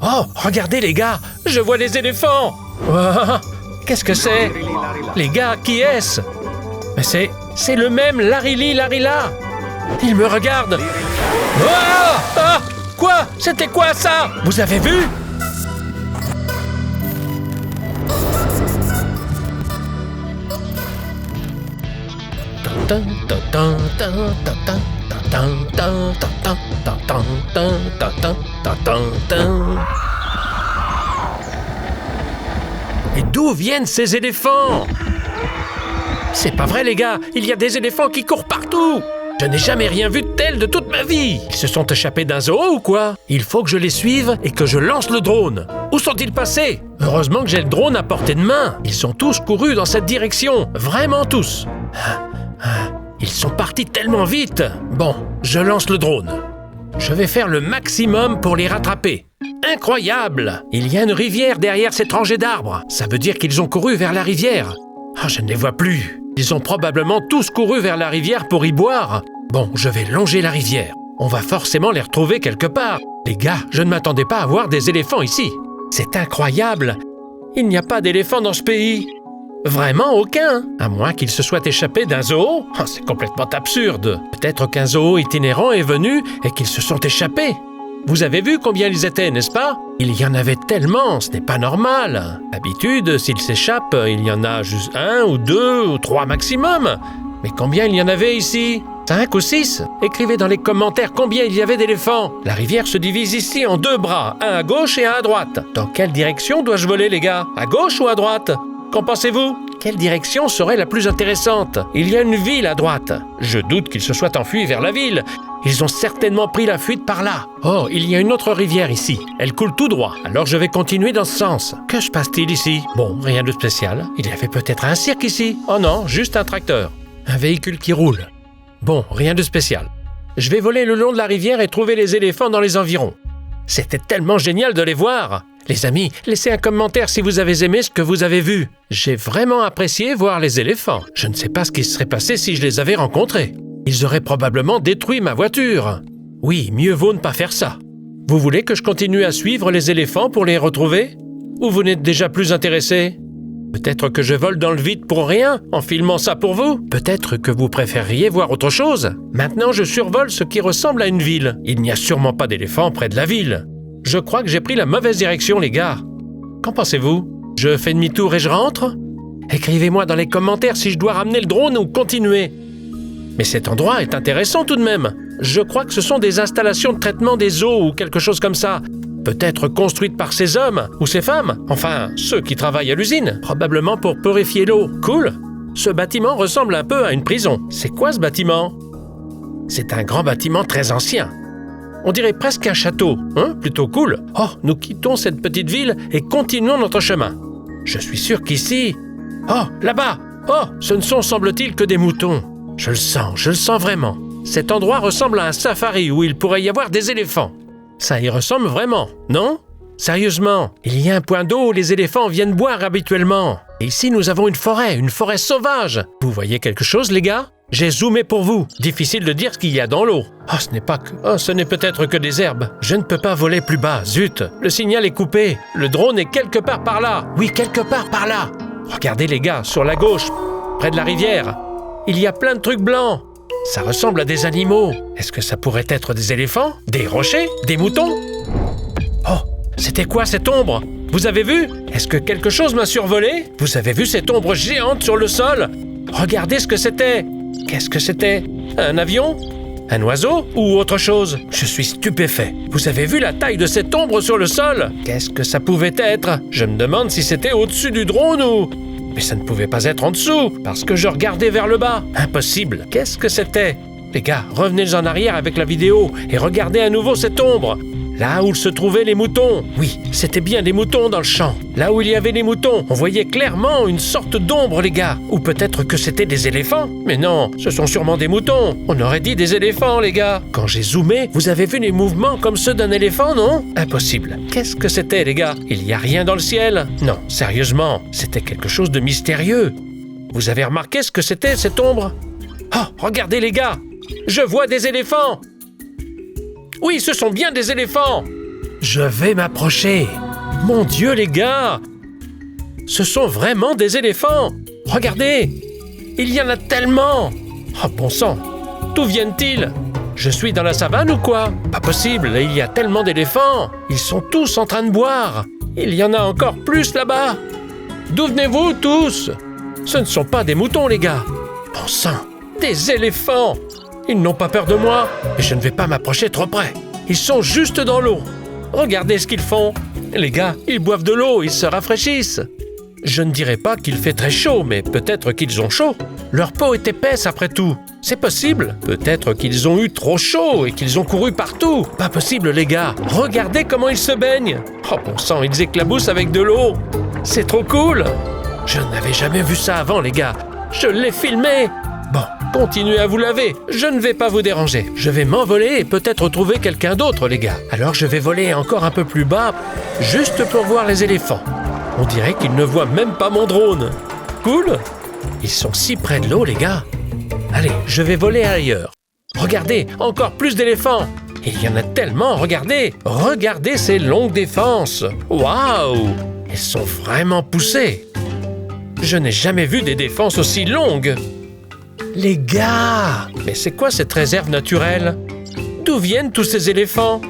Oh, regardez les gars, je vois des éléphants. Oh, qu'est-ce que c'est? Les gars, qui est-ce? Mais c'est le même Larili Larila. Il me regarde. Oh, ah, quoi? C'était quoi ça? Vous avez vu? Et d'où viennent ces éléphants? C'est pas vrai les gars, il y a des éléphants qui courent partout. Je n'ai jamais rien vu de tel de toute ma vie. Ils se sont échappés d'un zoo ou quoi? Il faut que je les suive et que je lance le drone. Où sont-ils passés? Heureusement que j'ai le drone à portée de main. Ils sont tous courus dans cette direction, vraiment tous. Ils sont partis tellement vite. Bon, je lance le drone. Je vais faire le maximum pour les rattraper. Incroyable! Il y a une rivière derrière cette rangée d'arbres. Ça veut dire qu'ils ont couru vers la rivière. Ah, je ne les vois plus. Ils ont probablement tous couru vers la rivière pour y boire. Bon, je vais longer la rivière. On va forcément les retrouver quelque part. Les gars, je ne m'attendais pas à voir des éléphants ici. C'est incroyable. Il n'y a pas d'éléphants dans ce pays. Vraiment aucun, à moins qu'ils se soient échappés d'un zoo. Oh, c'est complètement absurde. Peut-être qu'un zoo itinérant est venu et qu'ils se sont échappés. Vous avez vu combien ils étaient, n'est-ce pas? Il y en avait tellement, ce n'est pas normal. D'habitude, s'ils s'échappent, il y en a juste 1 ou 2 ou 3 maximum. Mais combien il y en avait ici? 5 ou 6? Écrivez dans les commentaires combien il y avait d'éléphants. La rivière se divise ici en 2 bras, un à gauche et un à droite. Dans quelle direction dois-je voler, les gars? À gauche ou à droite? Qu'en pensez-vous? Quelle direction serait la plus intéressante? Il y a une ville à droite. Je doute qu'ils se soient enfuis vers la ville. Ils ont certainement pris la fuite par là. Oh, il y a une autre rivière ici. Elle coule tout droit. Alors je vais continuer dans ce sens. Que se passe-t-il ici? Bon, rien de spécial. Il y avait peut-être un cirque ici. Oh non, juste un tracteur. Un véhicule qui roule. Bon, rien de spécial. Je vais voler le long de la rivière et trouver les éléphants dans les environs. C'était tellement génial de les voir. Les amis, laissez un commentaire si vous avez aimé ce que vous avez vu. J'ai vraiment apprécié voir les éléphants. Je ne sais pas ce qui se serait passé si je les avais rencontrés. Ils auraient probablement détruit ma voiture. Oui, mieux vaut ne pas faire ça. Vous voulez que je continue à suivre les éléphants pour les retrouver? Ou vous n'êtes déjà plus intéressé? Peut-être que je vole dans le vide pour rien, en filmant ça pour vous? Peut-être que vous préfériez voir autre chose? Maintenant, je survole ce qui ressemble à une ville. Il n'y a sûrement pas d'éléphants près de la ville. Je crois que j'ai pris la mauvaise direction, les gars. Qu'en pensez-vous? Je fais demi-tour et je rentre? Écrivez-moi dans les commentaires si je dois ramener le drone ou continuer. Mais cet endroit est intéressant tout de même. Je crois que ce sont des installations de traitement des eaux ou quelque chose comme ça. Peut-être construites par ces hommes ou ces femmes. Enfin, ceux qui travaillent à l'usine. Probablement pour purifier l'eau. Cool. Ce bâtiment ressemble un peu à une prison. C'est quoi ce bâtiment? C'est un grand bâtiment très ancien. On dirait presque un château, hein? Plutôt cool. Oh, nous quittons cette petite ville et continuons notre chemin. Je suis sûr qu'ici... Oh, là-bas! Oh, ce ne sont, semble-t-il, que des moutons. Je le sens vraiment. Cet endroit ressemble à un safari où il pourrait y avoir des éléphants. Ça y ressemble vraiment, non? Sérieusement, il y a un point d'eau où les éléphants viennent boire habituellement. Et ici, nous avons une forêt sauvage. Vous voyez quelque chose, les gars? J'ai zoomé pour vous. Difficile de dire ce qu'il y a dans l'eau. Ce n'est peut-être que des herbes. Je ne peux pas voler plus bas. Zut, le signal est coupé. Le drone est quelque part par là. Oui, quelque part par là. Regardez les gars, sur la gauche, près de la rivière. Il y a plein de trucs blancs. Ça ressemble à des animaux. Est-ce que ça pourrait être des éléphants? Des rochers? Des moutons? Oh, c'était quoi cette ombre? Vous avez vu? Est-ce que quelque chose m'a survolé? Vous avez vu cette ombre géante sur le sol? Regardez ce que c'était. Qu'est-ce que c'était? Un avion? Un oiseau? Ou autre chose? Je suis stupéfait. Vous avez vu la taille de cette ombre sur le sol? Qu'est-ce que ça pouvait être? Je me demande si c'était au-dessus du drone ou... Mais ça ne pouvait pas être en dessous, parce que je regardais vers le bas. Impossible. Qu'est-ce que c'était? Les gars, revenez en arrière avec la vidéo et regardez à nouveau cette ombre. Là où se trouvaient les moutons. Oui, c'était bien des moutons dans le champ. Là où il y avait les moutons, on voyait clairement une sorte d'ombre, les gars. Ou peut-être que c'était des éléphants. Mais non, ce sont sûrement des moutons. On aurait dit des éléphants, les gars. Quand j'ai zoomé, vous avez vu les mouvements comme ceux d'un éléphant, non? Impossible. Qu'est-ce que c'était, les gars? Il n'y a rien dans le ciel. Non, sérieusement, c'était quelque chose de mystérieux. Vous avez remarqué ce que c'était, cette ombre? Oh, regardez, les gars. Je vois des éléphants. Oui, ce sont bien des éléphants. Je vais m'approcher. Mon Dieu, les gars! Ce sont vraiment des éléphants! Regardez! Il y en a tellement! Oh, bon sang! D'où viennent-ils? Je suis dans la savane ou quoi? Pas possible, il y a tellement d'éléphants! Ils sont tous en train de boire! Il y en a encore plus là-bas! D'où venez-vous tous? Ce ne sont pas des moutons, les gars! Bon sang! Des éléphants! Ils n'ont pas peur de moi, et je ne vais pas m'approcher trop près. Ils sont juste dans l'eau. Regardez ce qu'ils font. Les gars, ils boivent de l'eau, ils se rafraîchissent. Je ne dirais pas qu'il fait très chaud, mais peut-être qu'ils ont chaud. Leur peau est épaisse après tout. C'est possible. Peut-être qu'ils ont eu trop chaud et qu'ils ont couru partout. Pas possible, les gars. Regardez comment ils se baignent. Oh bon sang, ils éclaboussent avec de l'eau. C'est trop cool. Je n'avais jamais vu ça avant, les gars. Je l'ai filmé. Bon, continuez à vous laver. Je ne vais pas vous déranger. Je vais m'envoler et peut-être trouver quelqu'un d'autre, les gars. Alors je vais voler encore un peu plus bas, juste pour voir les éléphants. On dirait qu'ils ne voient même pas mon drone. Cool. Ils sont si près de l'eau, les gars. Allez, je vais voler ailleurs. Regardez, encore plus d'éléphants. Il y en a tellement, regardez. Regardez ces longues défenses. Waouh! Elles sont vraiment poussées. Je n'ai jamais vu des défenses aussi longues. Les gars! Mais c'est quoi cette réserve naturelle? D'où viennent tous ces éléphants?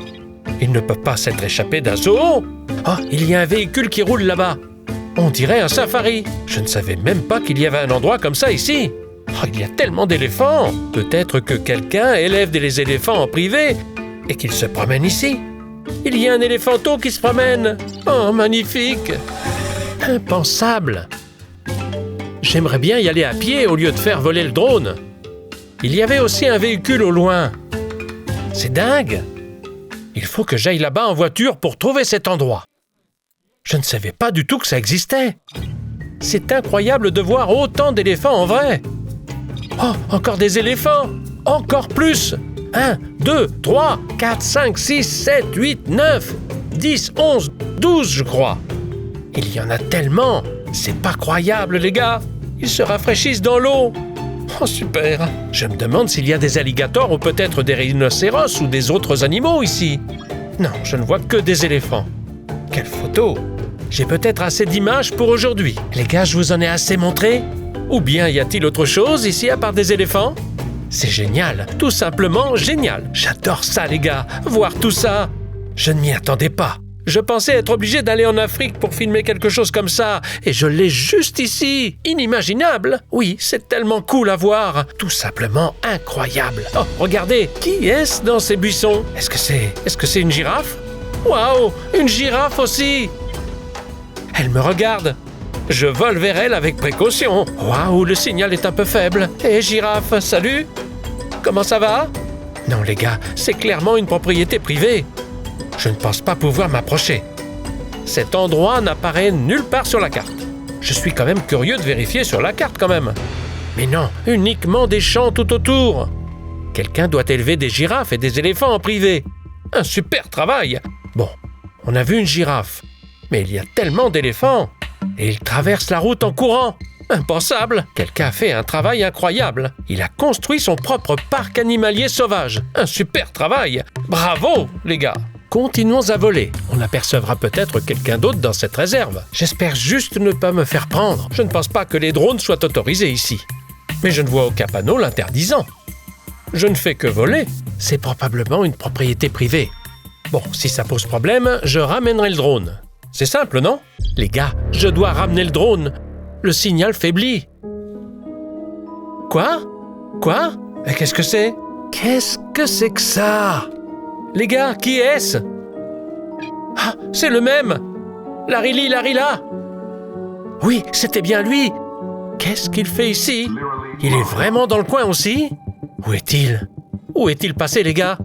Ils ne peuvent pas s'être échappés d'un zoo. Oh, il y a un véhicule qui roule là-bas. On dirait un safari. Je ne savais même pas qu'il y avait un endroit comme ça ici. Oh, il y a tellement d'éléphants. Peut-être que quelqu'un élève des éléphants en privé et qu'il se promène ici. Il y a un éléphanteau qui se promène. Oh, magnifique! Impensable! J'aimerais bien y aller à pied au lieu de faire voler le drone. Il y avait aussi un véhicule au loin. C'est dingue! Il faut que j'aille là-bas en voiture pour trouver cet endroit. Je ne savais pas du tout que ça existait. C'est incroyable de voir autant d'éléphants en vrai. Oh, encore des éléphants! Encore plus! 1, 2, 3, 4, 5, 6, 7, 8, 9, 10, 11, 12, je crois. Il y en a tellement! C'est pas croyable, les gars! Ils se rafraîchissent dans l'eau! Oh, super! Je me demande s'il y a des alligators ou peut-être des rhinocéros ou des autres animaux ici. Non, je ne vois que des éléphants. Quelle photo! J'ai peut-être assez d'images pour aujourd'hui. Les gars, je vous en ai assez montré? Ou bien y a-t-il autre chose ici à part des éléphants? C'est génial, tout simplement génial. J'adore ça, les gars, voir tout ça. Je ne m'y attendais pas. Je pensais être obligé d'aller en Afrique pour filmer quelque chose comme ça, et je l'ai juste ici. Inimaginable. Oui, c'est tellement cool à voir. Tout simplement incroyable. Oh, regardez, qui est-ce dans ces buissons? Est-ce que c'est une girafe? Waouh, une girafe aussi. Elle me regarde. Je vole vers elle avec précaution. Waouh, le signal est un peu faible. Hé, girafe, salut? Comment ça va? Non, les gars, c'est clairement une propriété privée. Je ne pense pas pouvoir m'approcher. Cet endroit n'apparaît nulle part sur la carte. Je suis quand même curieux de vérifier sur la carte quand même. Mais non, uniquement des champs tout autour. Quelqu'un doit élever des girafes et des éléphants en privé. Un super travail. Bon, on a vu une girafe. Mais il y a tellement d'éléphants. Et ils traversent la route en courant. Impensable. Quelqu'un a fait un travail incroyable. Il a construit son propre parc animalier sauvage. Un super travail. Bravo, les gars. Continuons à voler. On apercevra peut-être quelqu'un d'autre dans cette réserve. J'espère juste ne pas me faire prendre. Je ne pense pas que les drones soient autorisés ici. Mais je ne vois aucun panneau l'interdisant. Je ne fais que voler. C'est probablement une propriété privée. Bon, si ça pose problème, je ramènerai le drone. C'est simple, non? Les gars, je dois ramener le drone. Le signal faiblit. Quoi? Mais qu'est-ce que c'est? Qu'est-ce que c'est que ça? Les gars, qui est-ce? Ah, c'est le même! Larila! Oui, c'était bien lui! Qu'est-ce qu'il fait ici? Il est vraiment dans le coin aussi? Où est-il? Où est-il passé, les gars?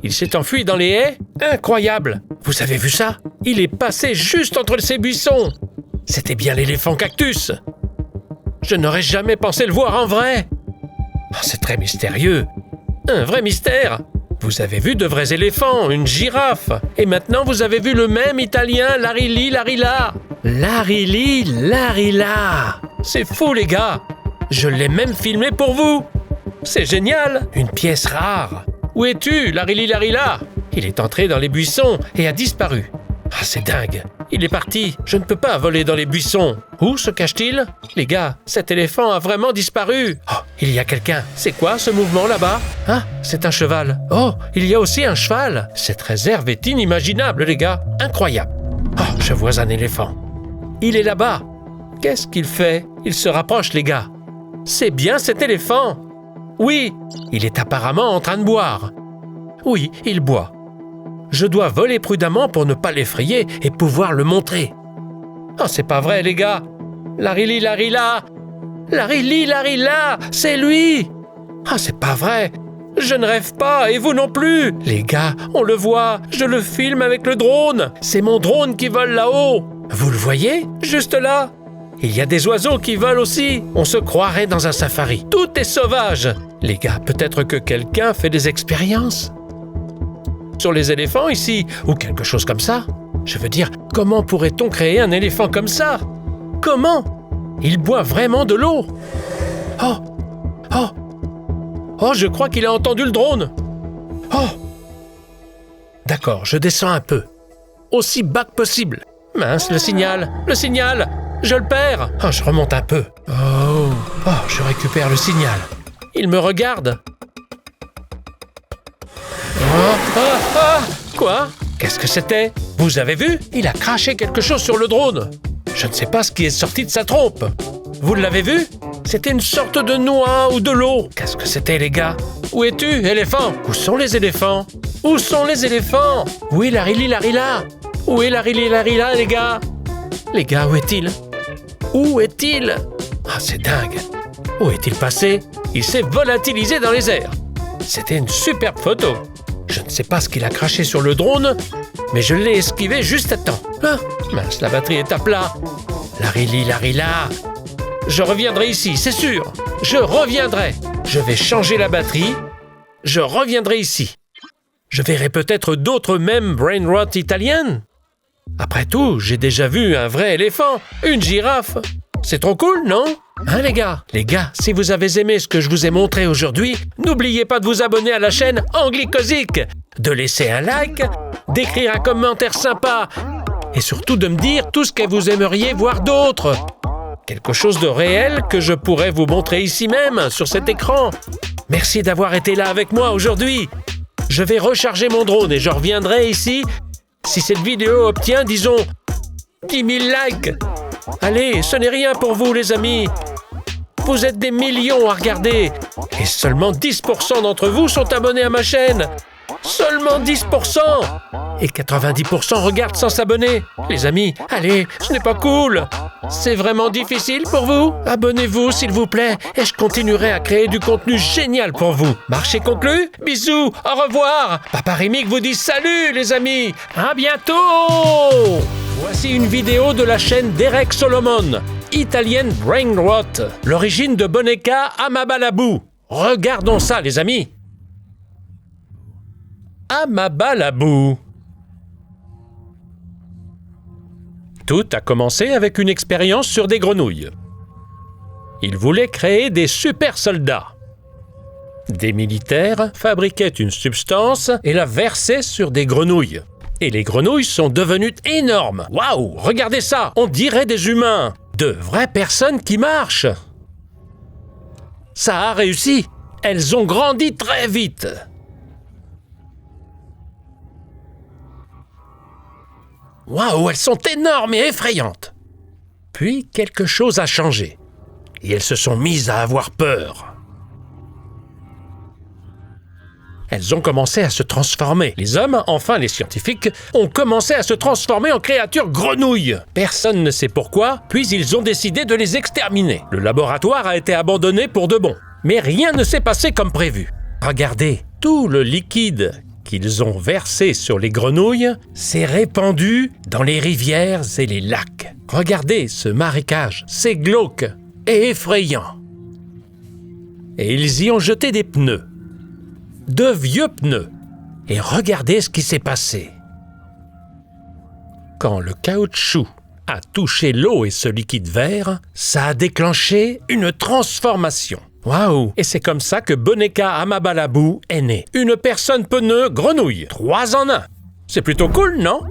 Il s'est enfui dans les haies? Incroyable! Vous avez vu ça? Il est passé juste entre ces buissons! C'était bien l'éléphant cactus! Je n'aurais jamais pensé le voir en vrai! Oh, c'est très mystérieux! Un vrai mystère! Vous avez vu de vrais éléphants, une girafe. Et maintenant, vous avez vu le même italien, Larila. Larila. C'est fou, les gars. Je l'ai même filmé pour vous. C'est génial. Une pièce rare. Où es-tu, Larila? Il est entré dans les buissons et a disparu. Ah, c'est dingue. Il est parti. Je ne peux pas voler dans les buissons. Où se cache-t-il? Les gars, cet éléphant a vraiment disparu. Oh, il y a quelqu'un. C'est quoi ce mouvement là-bas? Ah, c'est un cheval. Oh, il y a aussi un cheval. Cette réserve est inimaginable, les gars. Incroyable. Oh, je vois un éléphant. Il est là-bas. Qu'est-ce qu'il fait? Il se rapproche, les gars. C'est bien cet éléphant. Oui, il est apparemment en train de boire. Oui, il boit. Je dois voler prudemment pour ne pas l'effrayer et pouvoir le montrer. Oh, c'est pas vrai, les gars. Larili, Larila. Larili, Larila, c'est lui. Ah, c'est pas vrai. Je ne rêve pas, et vous non plus. Les gars, on le voit. Je le filme avec le drone. C'est mon drone qui vole là-haut. Vous le voyez? Juste là. Il y a des oiseaux qui volent aussi. On se croirait dans un safari. Tout est sauvage. Les gars, peut-être que quelqu'un fait des expériences sur les éléphants ici, ou quelque chose comme ça. Je veux dire, comment pourrait-on créer un éléphant comme ça? Comment? Il boit vraiment de l'eau. Oh! Oh! Oh, je crois qu'il a entendu le drone. Oh! D'accord, je descends un peu. Aussi bas que possible. Mince, le signal! Le signal! Je le perds! Oh, je remonte un peu. Oh! Oh, je récupère le signal. Il me regarde. Quoi? Qu'est-ce que c'était? Vous avez vu? Il a craché quelque chose sur le drone. Je ne sais pas ce qui est sorti de sa trompe. Vous l'avez vu? C'était une sorte de noix ou de l'eau. Qu'est-ce que c'était, les gars? Où es-tu, éléphant? Où sont les éléphants? Où sont les éléphants? Où est Larili, Larila? Où est Larili, Larila, les gars? Les gars, où est-il? Où est-il? Ah, c'est dingue. Où est-il passé? Il s'est volatilisé dans les airs. C'était une superbe photo. Je ne sais pas ce qu'il a craché sur le drone, mais je l'ai esquivé juste à temps. Ah, mince, la batterie est à plat. Larili, Larila. Je reviendrai ici, c'est sûr. Je reviendrai. Je vais changer la batterie. Je reviendrai ici. Je verrai peut-être d'autres mêmes brain rot italiennes. Après tout, j'ai déjà vu un vrai éléphant, une girafe. C'est trop cool, non? Hein, les gars? Les gars, si vous avez aimé ce que je vous ai montré aujourd'hui, n'oubliez pas de vous abonner à la chaîne Anglicosic, de laisser un like, d'écrire un commentaire sympa et surtout de me dire tout ce que vous aimeriez voir d'autre. Quelque chose de réel que je pourrais vous montrer ici même, sur cet écran. Merci d'avoir été là avec moi aujourd'hui. Je vais recharger mon drone et je reviendrai ici si cette vidéo obtient, disons, 10 000 likes. Allez, ce n'est rien pour vous, les amis. Vous êtes des millions à regarder. Et seulement 10% d'entre vous sont abonnés à ma chaîne. Seulement 10%. Et 90% regardent sans s'abonner. Les amis, allez, ce n'est pas cool. C'est vraiment difficile pour vous? Abonnez-vous, s'il vous plaît, et je continuerai à créer du contenu génial pour vous. Marché conclu? Bisous, au revoir. Papa Rémic vous dit salut, les amis. À bientôt. Voici une vidéo de la chaîne Derek Solomon, Italienne Brain Rot, l'origine de Boneka Amabalabou. Regardons ça, les amis. Amabalabou. Tout a commencé avec une expérience sur des grenouilles. Il voulait créer des super soldats. Des militaires fabriquaient une substance et la versaient sur des grenouilles. Et les grenouilles sont devenues énormes. Waouh, regardez ça, on dirait des humains. De vraies personnes qui marchent. Ça a réussi. Elles ont grandi très vite. Waouh, elles sont énormes et effrayantes. Puis quelque chose a changé. Et elles se sont mises à avoir peur. Elles ont commencé à se transformer. Les hommes, enfin les scientifiques, ont commencé à se transformer en créatures grenouilles. Personne ne sait pourquoi, puis ils ont décidé de les exterminer. Le laboratoire a été abandonné pour de bon. Mais rien ne s'est passé comme prévu. Regardez, tout le liquide qu'ils ont versé sur les grenouilles s'est répandu dans les rivières et les lacs. Regardez ce marécage, c'est glauque et effrayant. Et ils y ont jeté des pneus. De vieux pneus. Et regardez ce qui s'est passé. Quand le caoutchouc a touché l'eau et ce liquide vert, ça a déclenché une transformation. Waouh! Et c'est comme ça que Boneka Amabalabou est né. Une personne pneu grenouille. 3 en 1. C'est plutôt cool, non?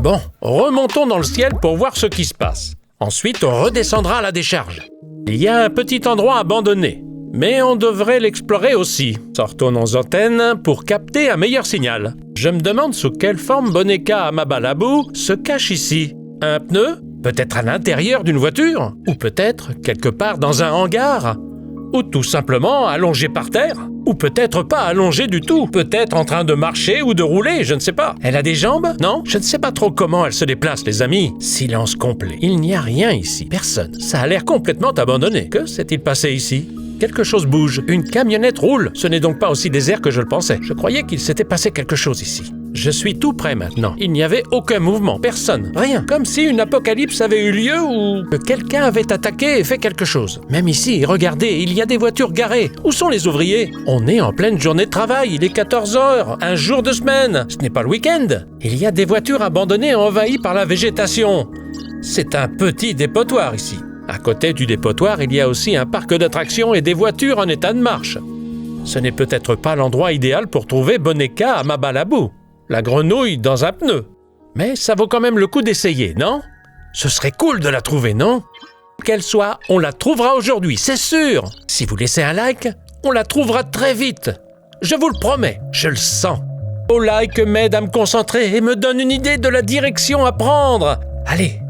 Bon, remontons dans le ciel pour voir ce qui se passe. Ensuite, on redescendra à la décharge. Il y a un petit endroit abandonné, mais on devrait l'explorer aussi. Sortons nos antennes pour capter un meilleur signal. Je me demande sous quelle forme Boneka Amabalabou se cache ici. Un pneu? Peut-être à l'intérieur d'une voiture? Ou peut-être quelque part dans un hangar? Ou tout simplement allongée par terre? Ou peut-être pas allongée du tout? Peut-être en train de marcher ou de rouler, je ne sais pas. Elle a des jambes? Non? Je ne sais pas trop comment elle se déplace, les amis. Silence complet. Il n'y a rien ici. Personne. Ça a l'air complètement abandonné. Que s'est-il passé ici? Quelque chose bouge. Une camionnette roule. Ce n'est donc pas aussi désert que je le pensais. Je croyais qu'il s'était passé quelque chose ici. Je suis tout près maintenant. Il n'y avait aucun mouvement, personne, rien. Comme si une apocalypse avait eu lieu ou que quelqu'un avait attaqué et fait quelque chose. Même ici, regardez, il y a des voitures garées. Où sont les ouvriers? On est en pleine journée de travail, il est 14 heures, un jour de semaine. Ce n'est pas le week-end. Il y a des voitures abandonnées envahies par la végétation. C'est un petit dépotoir ici. À côté du dépotoir, il y a aussi un parc d'attractions et des voitures en état de marche. Ce n'est peut-être pas l'endroit idéal pour trouver Boneka Amabalabou. La grenouille dans un pneu. Mais ça vaut quand même le coup d'essayer, non? Ce serait cool de la trouver, non? Qu'elle soit, on la trouvera aujourd'hui, c'est sûr. Si vous laissez un like, on la trouvera très vite. Je vous le promets, je le sens. Vos likes m'aident à me concentrer et me donnent une idée de la direction à prendre. Allez.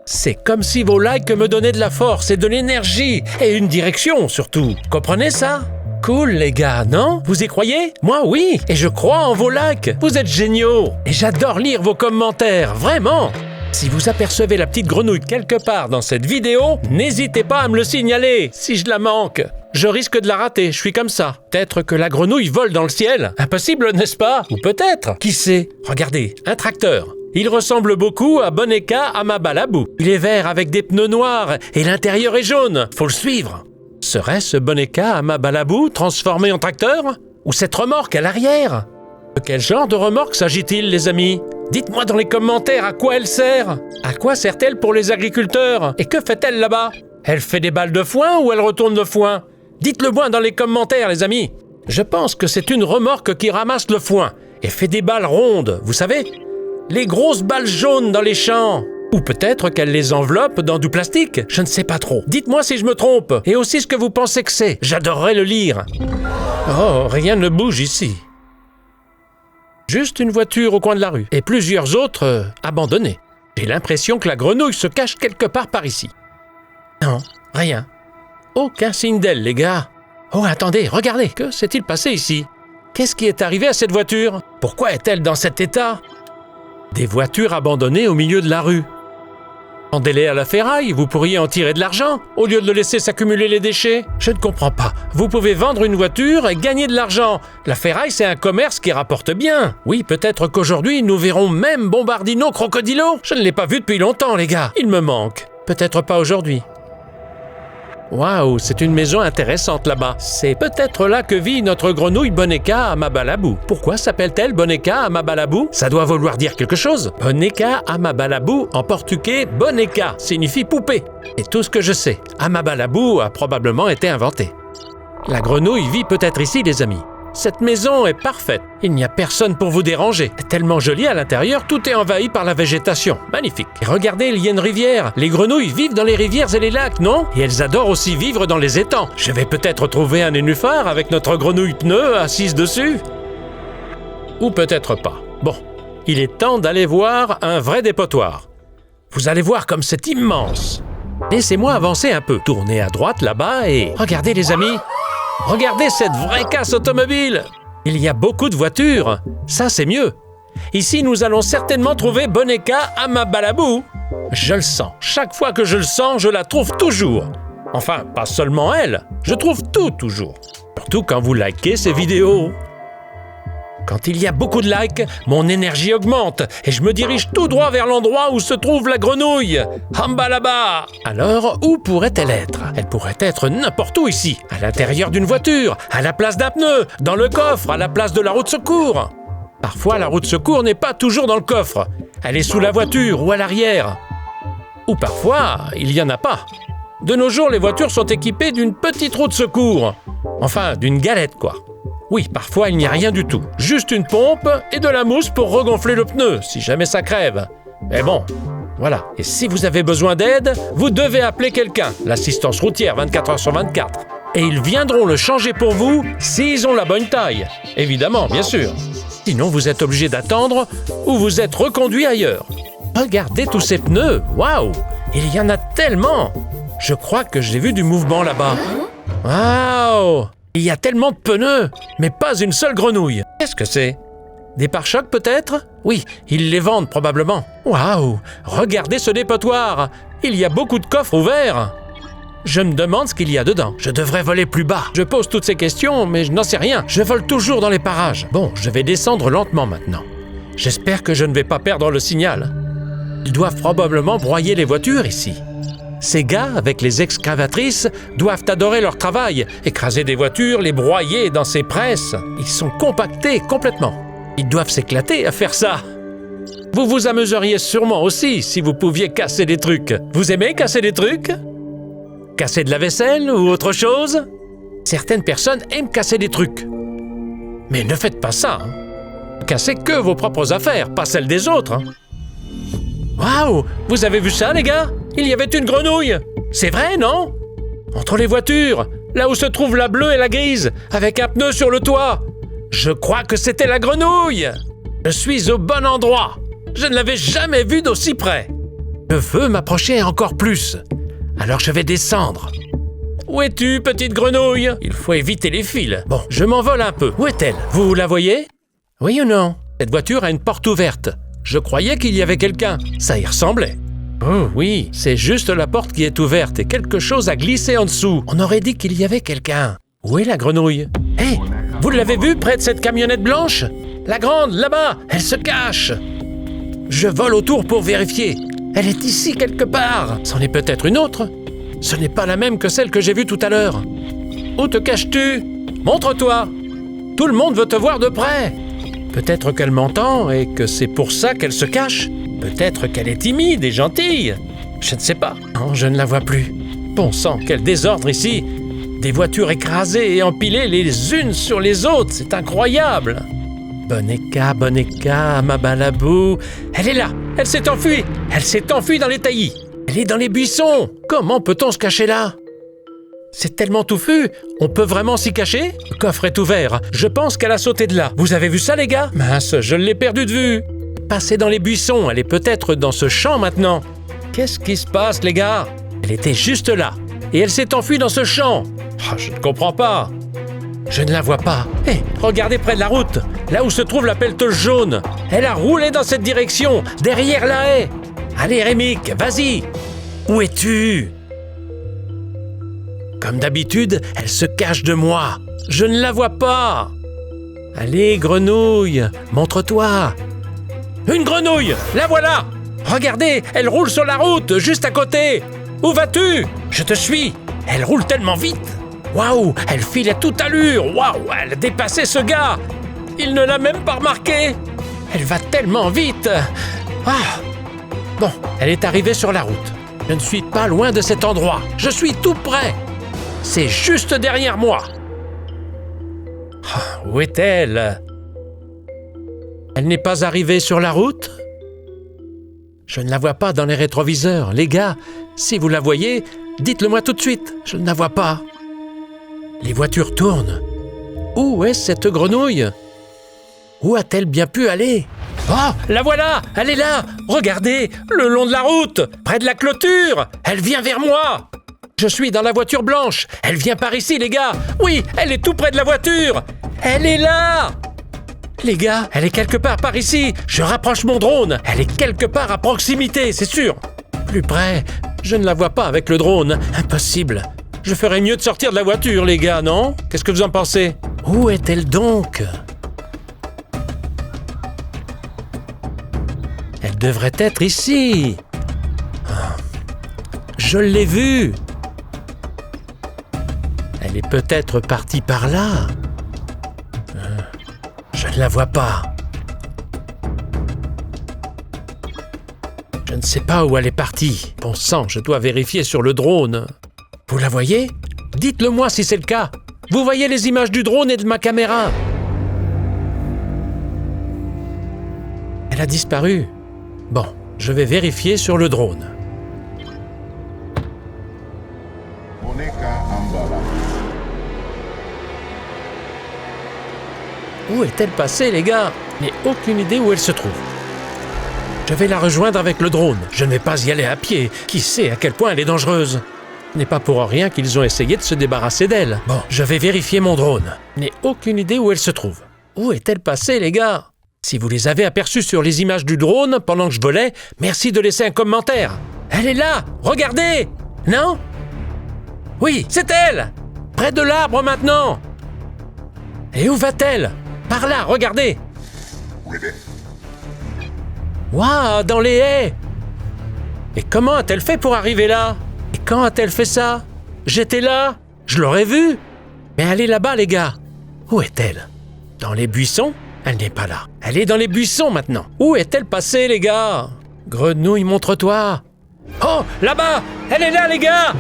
C'est comme si vos likes me donnaient de la force et de l'énergie et une direction surtout. Comprenez ça? Cool les gars, non? Vous y croyez? Moi oui, et je crois en vos likes. Vous êtes géniaux. Et j'adore lire vos commentaires, vraiment. Si vous apercevez la petite grenouille quelque part dans cette vidéo, n'hésitez pas à me le signaler si je la manque. Je risque de la rater, je suis comme ça. Peut-être que la grenouille vole dans le ciel. Impossible, n'est-ce pas? Ou peut-être. Qui sait? Regardez, un tracteur. Il ressemble beaucoup à Boneka Amabalabou. Il est vert avec des pneus noirs et l'intérieur est jaune. Faut le suivre. Serait-ce Boneka Amabalabou transformé en tracteur? Ou cette remorque à l'arrière? De quel genre de remorque s'agit-il, les amis? Dites-moi dans les commentaires à quoi elle sert. À quoi sert-elle pour les agriculteurs? Et que fait-elle là-bas? Elle fait des balles de foin ou elle retourne le foin? Dites-le moi dans les commentaires, les amis. Je pense que c'est une remorque qui ramasse le foin et fait des balles rondes, vous savez? Les grosses balles jaunes dans les champs. Ou peut-être qu'elle les enveloppe dans du plastique, je ne sais pas trop. Dites-moi si je me trompe, et aussi ce que vous pensez que c'est. J'adorerais le lire. Oh, rien ne bouge ici. Juste une voiture au coin de la rue, et plusieurs autres abandonnées. J'ai l'impression que la grenouille se cache quelque part par ici. Non, rien. Aucun signe d'elle, les gars. Oh, attendez, regardez, que s'est-il passé ici? Qu'est-ce qui est arrivé à cette voiture? Pourquoi est-elle dans cet état? Des voitures abandonnées au milieu de la rue. Vendez-les à la ferraille, vous pourriez en tirer de l'argent, au lieu de le laisser s'accumuler les déchets. Je ne comprends pas. Vous pouvez vendre une voiture et gagner de l'argent. La ferraille, c'est un commerce qui rapporte bien. Oui, peut-être qu'aujourd'hui, nous verrons même Bombardino Crocodilo. Je ne l'ai pas vu depuis longtemps, les gars. Il me manque. Peut-être pas aujourd'hui. Waouh, c'est une maison intéressante là-bas. C'est peut-être là que vit notre grenouille Boneka Amabalabou. Pourquoi s'appelle-t-elle Boneka Amabalabou? Ça doit vouloir dire quelque chose. Boneka Amabalabou, en portugais, Boneka, signifie poupée. Et tout ce que je sais, Amabalabou a probablement été inventé. La grenouille vit peut-être ici, les amis. Cette maison est parfaite. Il n'y a personne pour vous déranger. C'est tellement joli à l'intérieur, tout est envahi par la végétation. Magnifique. Et regardez, il y a une rivière. Les grenouilles vivent dans les rivières et les lacs, non? Et elles adorent aussi vivre dans les étangs. Je vais peut-être trouver un nénuphar avec notre grenouille pneu assise dessus. Ou peut-être pas. Bon, il est temps d'aller voir un vrai dépotoir. Vous allez voir comme c'est immense. Laissez-moi avancer un peu. Tournez à droite là-bas et... Regardez les amis. Regardez cette vraie casse automobile. Il y a beaucoup de voitures. Ça, c'est mieux. Ici, nous allons certainement trouver Boneka Amabalabou. Je le sens. Chaque fois que je le sens, je la trouve toujours. Enfin, pas seulement elle. Je trouve tout toujours. Surtout quand vous likez ces vidéos. Quand il y a beaucoup de likes, mon énergie augmente et je me dirige tout droit vers l'endroit où se trouve la grenouille. Hamba là-bas. Alors, où pourrait-elle être? Elle pourrait être n'importe où ici. À l'intérieur d'une voiture, à la place d'un pneu, dans le coffre, à la place de la roue de secours. Parfois, la roue de secours n'est pas toujours dans le coffre. Elle est sous la voiture ou à l'arrière. Ou parfois, il n'y en a pas. De nos jours, les voitures sont équipées d'une petite roue de secours. Enfin, d'une galette, quoi. Oui, parfois, il n'y a rien du tout. Juste une pompe et de la mousse pour regonfler le pneu, si jamais ça crève. Mais bon, voilà. Et si vous avez besoin d'aide, vous devez appeler quelqu'un, l'assistance routière 24 heures sur 24. Et ils viendront le changer pour vous s'ils ont la bonne taille. Évidemment, bien sûr. Sinon, vous êtes obligé d'attendre ou vous êtes reconduit ailleurs. Regardez tous ces pneus. Waouh! Il y en a tellement! Je crois que j'ai vu du mouvement là-bas. Waouh! Il y a tellement de pneus, mais pas une seule grenouille. Qu'est-ce que c'est? Des pare-chocs peut-être? Oui, ils les vendent probablement. Waouh! Regardez ce dépotoir! Il y a beaucoup de coffres ouverts. Je me demande ce qu'il y a dedans. Je devrais voler plus bas. Je pose toutes ces questions, mais je n'en sais rien. Je vole toujours dans les parages. Bon, je vais descendre lentement maintenant. J'espère que je ne vais pas perdre le signal. Ils doivent probablement broyer les voitures ici. Ces gars, avec les excavatrices, doivent adorer leur travail. Écraser des voitures, les broyer dans ces presses. Ils sont compactés complètement. Ils doivent s'éclater à faire ça. Vous vous amuseriez sûrement aussi si vous pouviez casser des trucs. Vous aimez casser des trucs? Casser de la vaisselle ou autre chose? Certaines personnes aiment casser des trucs. Mais ne faites pas ça. Cassez que vos propres affaires, pas celles des autres. Waouh! Vous avez vu ça, les gars? Il y avait une grenouille. C'est vrai, non? Entre les voitures, là où se trouvent la bleue et la grise, avec un pneu sur le toit. Je crois que c'était la grenouille. Je suis au bon endroit. Je ne l'avais jamais vue d'aussi près. Je veux m'approcher encore plus. Alors je vais descendre. Où es-tu, petite grenouille? Il faut éviter les fils. Bon, je m'envole un peu. Où est-elle? Vous la voyez? Oui ou non? Cette voiture a une porte ouverte. Je croyais qu'il y avait quelqu'un. Ça y ressemblait. Oh oui, c'est juste la porte qui est ouverte et quelque chose a glissé en dessous. On aurait dit qu'il y avait quelqu'un. Où est la grenouille? Hé, vous l'avez vue près de cette camionnette blanche? La grande, là-bas, elle se cache. Je vole autour pour vérifier. Elle est ici quelque part. C'en est peut-être une autre. Ce n'est pas la même que celle que j'ai vue tout à l'heure. Où te caches-tu? Montre-toi. Tout le monde veut te voir de près. Peut-être qu'elle m'entend et que c'est pour ça qu'elle se cache. Peut-être qu'elle est timide et gentille. Je ne sais pas. Non, je ne la vois plus. Bon sang, quel désordre ici. Des voitures écrasées et empilées les unes sur les autres. C'est incroyable. Boneka, ma balabou. Elle est là. Elle s'est enfuie. Elle s'est enfuie dans les taillis. Elle est dans les buissons. Comment peut-on se cacher là? C'est tellement touffu. On peut vraiment s'y cacher? Le coffre est ouvert. Je pense qu'elle a sauté de là. Vous avez vu ça, les gars? Mince, je l'ai perdue de vue. Passée dans les buissons. Elle est peut-être dans ce champ maintenant. Qu'est-ce qui se passe, les gars? Elle était juste là. Et elle s'est enfuie dans ce champ. Oh, je ne comprends pas. Je ne la vois pas. Hé, regardez près de la route, là où se trouve la pelleteuse jaune. Elle a roulé dans cette direction, derrière la haie. Allez, Rémic, vas-y. Où es-tu? Comme d'habitude, elle se cache de moi. Je ne la vois pas. Allez, grenouille, montre-toi. Une grenouille, la voilà. Regardez, elle roule sur la route, juste à côté. Où vas-tu? Je te suis. Elle roule tellement vite. Waouh, elle file à toute allure. Waouh, elle a dépassé ce gars. Il ne l'a même pas remarqué. Elle va tellement vite. Ah. Bon, elle est arrivée sur la route. Je ne suis pas loin de cet endroit. Je suis tout près. C'est juste derrière moi. Ah, où est-elle? Elle n'est pas arrivée sur la route? Je ne la vois pas dans les rétroviseurs. Les gars, si vous la voyez, dites-le-moi tout de suite. Je ne la vois pas. Les voitures tournent. Où est cette grenouille? Où a-t-elle bien pu aller? Oh, la voilà! Elle est là! Regardez, le long de la route, près de la clôture! Elle vient vers moi! Je suis dans la voiture blanche! Elle vient par ici, les gars! Oui, elle est tout près de la voiture! Elle est là! Les gars, elle est quelque part par ici! Je rapproche mon drone! Elle est quelque part à proximité, c'est sûr! Plus près, je ne la vois pas avec le drone. Impossible! Je ferais mieux de sortir de la voiture, les gars, non? Qu'est-ce que vous en pensez? Où est-elle donc? Elle devrait être ici. Je l'ai vue. Elle est peut-être partie par là. Je ne la vois pas. Je ne sais pas où elle est partie. Bon sang, je dois vérifier sur le drone. Vous la voyez? Dites-le moi si c'est le cas. Vous voyez les images du drone et de ma caméra? Elle a disparu. Bon, je vais vérifier sur le drone. Où est-elle passée, les gars? Je n'ai aucune idée où elle se trouve. Je vais la rejoindre avec le drone. Je ne vais pas y aller à pied. Qui sait à quel point elle est dangereuse? Ce n'est pas pour rien qu'ils ont essayé de se débarrasser d'elle. Bon, je vais vérifier mon drone. Je n'ai aucune idée où elle se trouve. Où est-elle passée, les gars? Si vous les avez aperçus sur les images du drone pendant que je volais, merci de laisser un commentaire. Elle est là! Regardez! Non? Oui, c'est elle! Près de l'arbre maintenant! Et où va-t-elle? Par là, regardez! Waouh, dans les haies! Et comment a-t-elle fait pour arriver là? Et quand a-t-elle fait ça? J'étais là, je l'aurais vue. Mais elle est là-bas, les gars. Où est-elle? Dans les buissons? Elle n'est pas là. Elle est dans les buissons maintenant. Où est-elle passée, les gars? Grenouille, montre-toi. Oh, là-bas! Elle est là, les gars!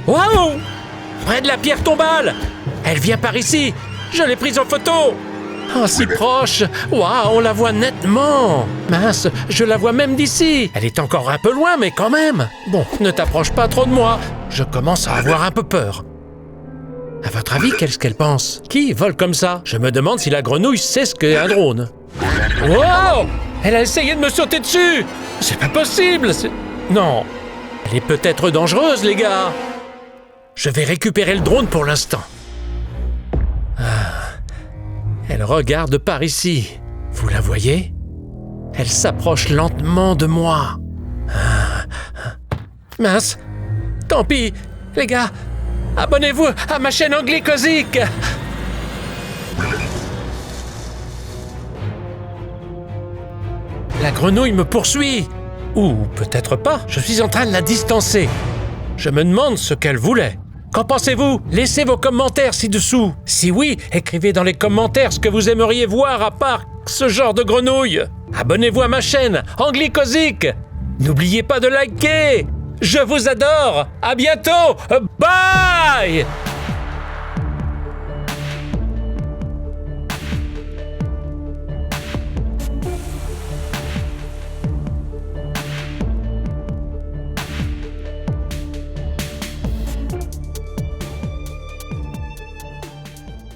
Waouh! Près de la pierre tombale! Elle vient par ici! Je l'ai prise en photo! Oh, si proche! Waouh, on la voit nettement! Mince, je la vois même d'ici! Elle est encore un peu loin, mais quand même! Bon, ne t'approche pas trop de moi! Je commence à avoir un peu peur. À votre avis, qu'est-ce qu'elle pense? Qui vole comme ça? Je me demande si la grenouille sait ce qu'est un drone. Wow! Elle a essayé de me sauter dessus! C'est pas possible! Non! Elle est peut-être dangereuse, les gars! Je vais récupérer le drone pour l'instant. Elle regarde par ici. Vous la voyez? Elle s'approche lentement de moi. Mince! Tant pis, les gars! Abonnez-vous à ma chaîne Anglicosic! La grenouille me poursuit! Ou peut-être pas, je suis en train de la distancer. Je me demande ce qu'elle voulait. Qu'en pensez-vous? Laissez vos commentaires ci-dessous. Si oui, écrivez dans les commentaires ce que vous aimeriez voir à part ce genre de grenouille. Abonnez-vous à ma chaîne Anglicosic. N'oubliez pas de liker. Je vous adore. À bientôt. Bye!